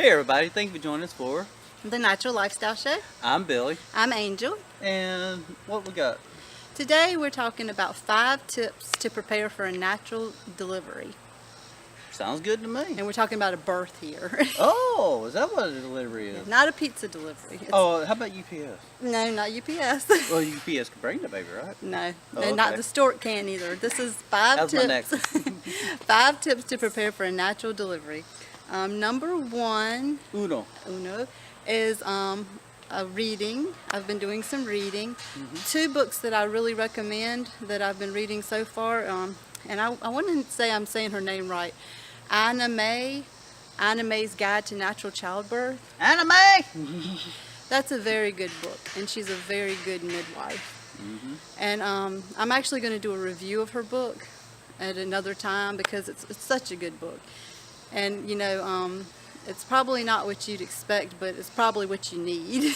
Hey everybody, thank you for joining us for The Natural Lifestyle Show. I'm Billy, I'm Angel. and what we got? Today we're talking about 5 tips to prepare for a natural delivery. Sounds good to me. And we're talking about a birth here. Oh, is that what a delivery is? Not a pizza delivery. Oh, how about UPS? No, not UPS. Well, UPS can bring the baby, right? No, Oh, and not okay. the stork can either. This is 5 That was my tips. next. 5 tips to prepare for a natural delivery. Number 1, Uno. is a reading. I've been doing some reading. 2 books that I really recommend that I've been reading so far, and I want to say I'm saying her name right. Anna May's Guide to Natural Childbirth. Anime! That's a very good book, and she's a very good midwife. And I'm actually going to do a review of her book at another time because it's such a good book. And you know, it's probably not what you'd expect, but it's probably what you need.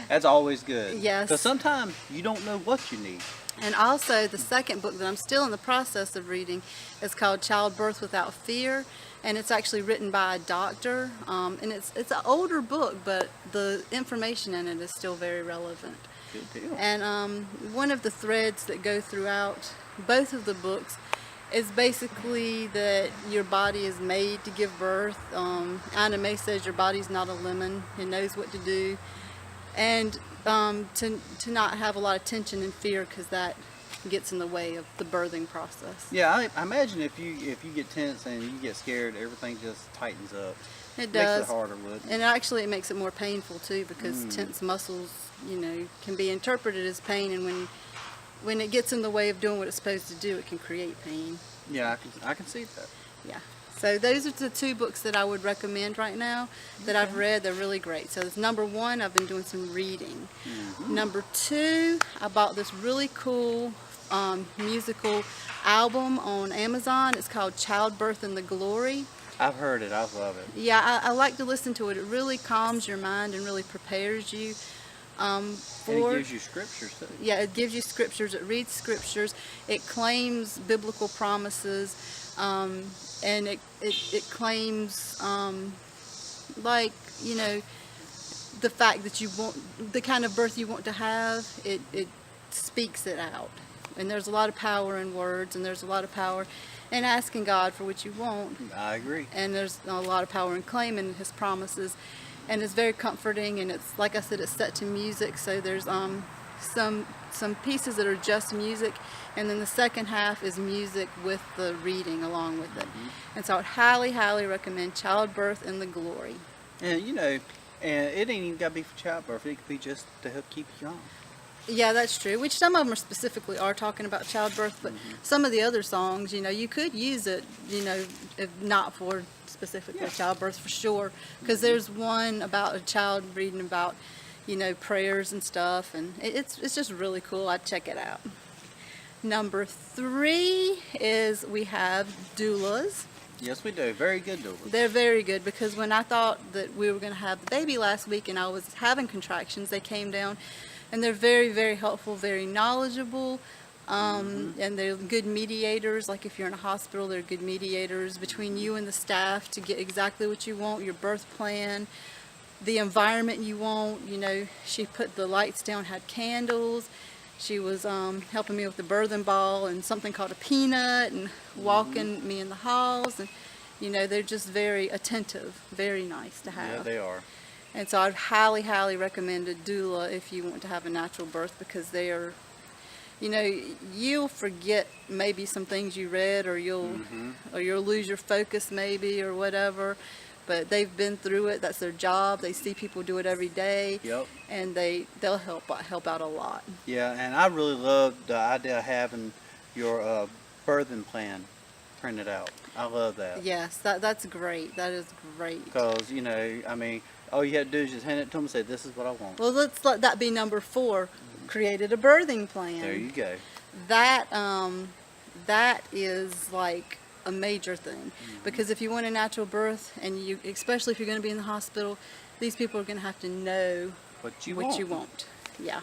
That's always good. Yes. Because sometimes you don't know what you need. And also, the second book that I'm still in the process of reading is called Childbirth Without Fear, and it's actually written by a doctor. And it's an older book, but the information in it is still very relevant. Good deal. And one of the threads that go throughout both of the books is basically that your body is made to give birth. Anna May says your body's not a lemon; it knows what to do, and to not have a lot of tension and fear because that gets in the way of the birthing process. Yeah, I imagine if you get tense and you get scared, everything just tightens up. It Makes does, it harder, wouldn't it? and actually it makes it more painful too because tense muscles, you know, can be interpreted as pain, and when it gets in the way of doing what it's supposed to do, it can create pain. Yeah, I can see that. Yeah. So those are the 2 books that I would recommend right now that I've read. They're really great. So it's number 1, I've been doing some reading. Number 2, I bought this really cool musical album on Amazon. It's called Childbirth and the Glory. I've heard it. I love it. Yeah, I like to listen to it. It really calms your mind and really prepares you. And it gives you scriptures too. Yeah, it gives you scriptures. It reads scriptures. It claims biblical promises, and it claims like, you know, the fact that you want the kind of birth you want to have. It speaks it out, and there's a lot of power in words, and there's a lot of power in asking God for what you want. I agree. And there's a lot of power in claiming His promises. And it's very comforting, and it's, like I said, it's set to music, so there's some pieces that are just music, and then the second half is music with the reading along with it. And so I would highly, highly recommend Childbirth and the Glory. And you know, and it ain't even got to be for childbirth. It could be just to help keep you young. Yeah, that's true, which some of them specifically are talking about childbirth, but some of the other songs, you know, you could use it, you know, if not for specifically childbirth, for sure, because there's one about a child reading about, you know, prayers and stuff, and it's just really cool. I'd check it out. Number 3 is we have doulas. Yes, we do. Very good doulas. They're very good, because when I thought that we were going to have the baby last week and I was having contractions, they came down, and they're very, very helpful, very knowledgeable. And they're good mediators. Like if you're in a hospital, they're good mediators between you and the staff to get exactly what you want, your birth plan, the environment you want. You know, she put the lights down, had candles. She was helping me with the birthing ball and something called a peanut, and walking me in the halls. And, you know, they're just very attentive, very nice to have. Yeah, they are. And so I'd highly, highly recommend a doula if you want to have a natural birth, because they are, you know, you'll forget maybe some things you read, or you'll lose your focus maybe, or whatever. But they've been through it. That's their job. They see people do it every day. Yep. And they'll help out a lot. Yeah, and I really love the idea of having your birthing plan printed out. I love that. Yes, that's great. That is great. Because, you know, I mean, all you had to do is just hand it to them and say, this is what I want. Well, let's let that be number 4. Created a birthing plan. There you go. That is like a major thing, because if you want a natural birth, and you, especially if you're going to be in the hospital, these people are going to have to know What you want. Yeah.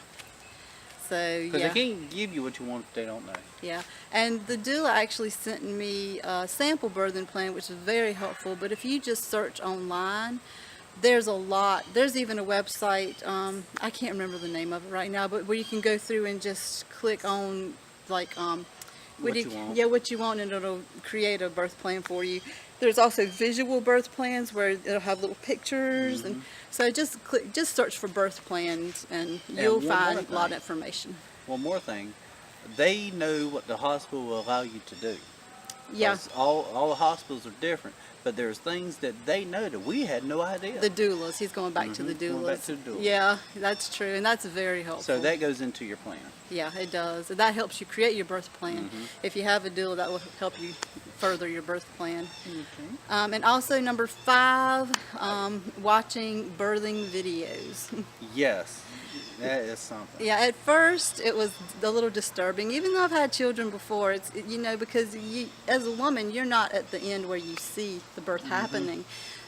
So Because yeah. they can't give you what you want if they don't know. Yeah, and the doula actually sent me a sample birthing plan, which is very helpful. But if you just search online, there's a lot. There's even a website, I can't remember the name of it right now, but where you can go through and just click on, like, What you want. Yeah, what you want, and it'll create a birth plan for you. There's also visual birth plans where it'll have little pictures, and so just search for birth plans, and you'll one more find a lot of thing. information. One more thing, they know what the hospital will allow you to do. Yeah. 'Cause all the hospitals are different, but there's things that they know that we had no idea. The doulas. He's going back to the doulas. Going back to the doulas. Yeah, that's true, and that's very helpful. So that goes into your plan. Yeah, it does. And that helps you create your birth plan. If you have a doula, that will help you further your birth plan. Okay. And also number 5, watching birthing videos. Yes, that is something. Yeah, at first it was a little disturbing, even though I've had children before. It's, because as a woman, you're not at the end where you see the birth happening.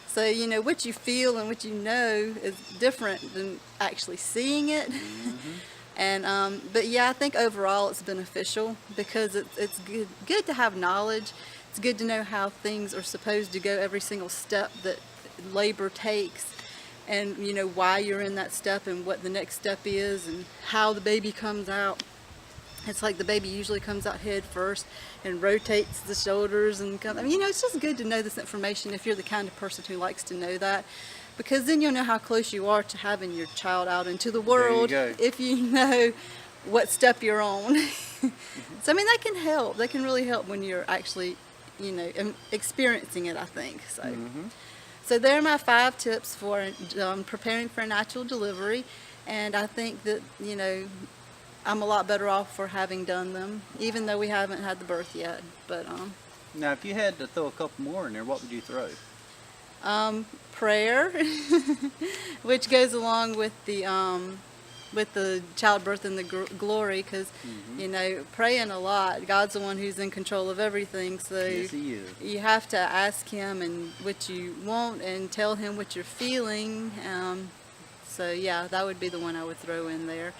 So, what you feel and what you know is different than actually seeing it. And, but yeah, I think overall it's beneficial because it's good to have knowledge. It's good to know how things are supposed to go, every single step that labor takes, and why you're in that step and what the next step is and how the baby comes out. It's like the baby usually comes out head first and rotates the shoulders and it's just good to know this information if you're the kind of person who likes to know that, because then you'll know how close you are to having your child out into the world go. if you know what step you're on. So that can help. That can really help when you're actually experiencing it, I think. So there are my 5 tips for preparing for a natural delivery, and I think that I'm a lot better off for having done them, even though we haven't had the birth yet. But Now, if you had to throw a couple more in there, what would you throw? prayer, which goes along with the childbirth and the glory, because praying a lot. God's the one who's in control of everything, so Yes, he is. you have to ask him and what you want and tell him what you're feeling. So yeah, that would be the one I would throw in there.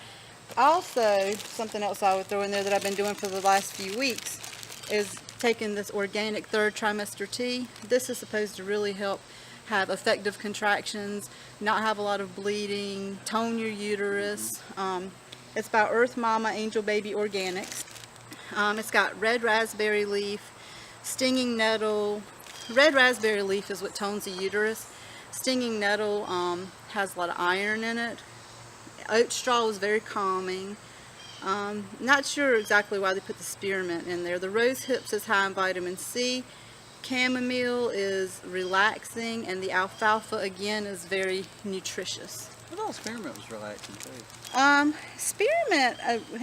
Also, something else I would throw in there that I've been doing for the last few weeks is taking this organic 3rd trimester tea. This is supposed to really help have effective contractions, not have a lot of bleeding, tone your uterus. It's by Earth Mama Angel Baby Organics. It's got red raspberry leaf, stinging nettle. Red raspberry leaf is what tones the uterus. Stinging nettle has a lot of iron in it. Oat straw is very calming. Not sure exactly why they put the spearmint in there. The rose hips is high in vitamin C. Chamomile is relaxing, and the alfalfa again is very nutritious. I thought spearmint was relaxing too. Spearmint,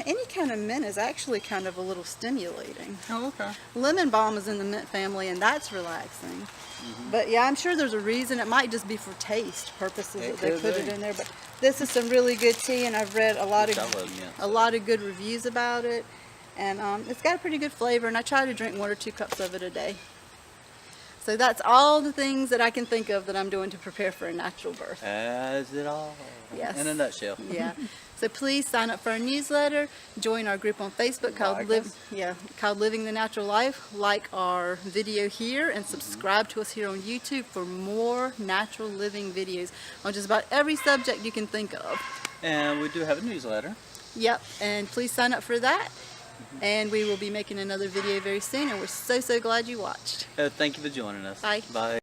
any kind of mint is actually kind of a little stimulating. Oh, okay. Lemon balm is in the mint family, and that's relaxing. But yeah, I'm sure there's a reason. It might just be for taste purposes that they put it in there. But this is some really good tea, and I've read a lot of good reviews about it, and it's got a pretty good flavor. And I try to drink 1 or 2 cups of it a day. So that's all the things that I can think of that I'm doing to prepare for a natural birth. As it all. Yes. In a nutshell. Yeah. So please sign up for our newsletter. Join our group on Facebook called called Living the Natural Life. Like our video here and subscribe to us here on YouTube for more natural living videos on just about every subject you can think of. And we do have a newsletter. Yep. And please sign up for that. And we will be making another video very soon. And we're so glad you watched. Thank you for joining us. Bye. Bye.